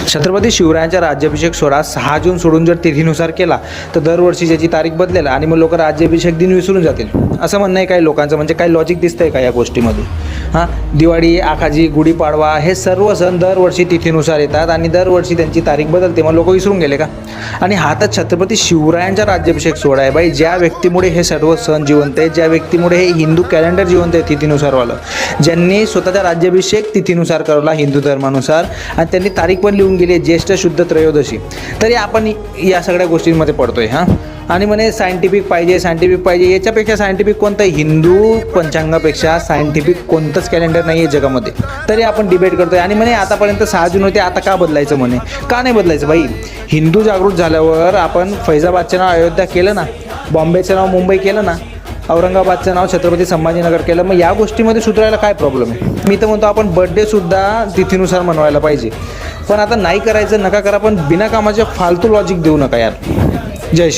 छत्रपती शिवरायांचा राज्याभिषेक सोहळा 6 जून सोडून जर तिथीनुसार केला तर दरवर्षी त्याची तारीख बदलेल आणि मग लोक राज्याभिषेक दिन विसरून जातील असं म्हणणं आहे काही लोकांचं. म्हणजे काही लॉजिक दिसतंय का या गोष्टीमध्ये? दिवाळी, आखाजी, गुढीपाडवा हे सर्व सण दरवर्षी तिथीनुसार येतात आणि दरवर्षी त्यांची तारीख बदलते, मग लोक विसरून गेले का? आणि हा तर छत्रपती शिवरायांचा राज्याभिषेक सोहळा आहे बाई. ज्या व्यक्तीमुळे हे सर्व सण जिवंत आहे, ज्या व्यक्तीमुळे हे हिंदू कॅलेंडर जिवंत आहे तिथीनुसारवालं, ज्यांनी स्वतःचा राज्याभिषेक तिथीनुसार करवला हिंदू धर्मानुसार आणि त्यांनी तारीख पण लिहून गेली ज्येष्ठ शुद्ध त्रयोदशी, तरी आपण या सगळ्या गोष्टींमध्ये पडतोय. आणि म्हणे सायंटिफिक पाहिजे. याच्यापेक्षा सायंटिफिक कोणतं हिंदू पंचांगापेक्षा सायंटिफिक कोणतंच कॅलेंडर नाही आहे जगामध्ये, तरी आपण डिबेट करतोय. आणि म्हणे आतापर्यंत 6 जून होते, आता का बदलायचं? म्हणे का नाही बदलायचं बाई? हिंदू जागृत झाल्यावर आपण फैजाबादचं नाव अयोध्या केलं ना, बॉम्बेचं नाव मुंबई केलं ना, औरंगाबादचं नाव छत्रपती संभाजीनगर केलं, मग या गोष्टीमध्ये सुधारायला काय प्रॉब्लेम आहे? मी तर म्हणतो आपण बर्थडेसुद्धा तिथीनुसार मनवायला पाहिजे. पण आता नाही करायचं, नका करा, पण बिना कामाचे फालतू लॉजिक देऊ नका यार. जय श्री.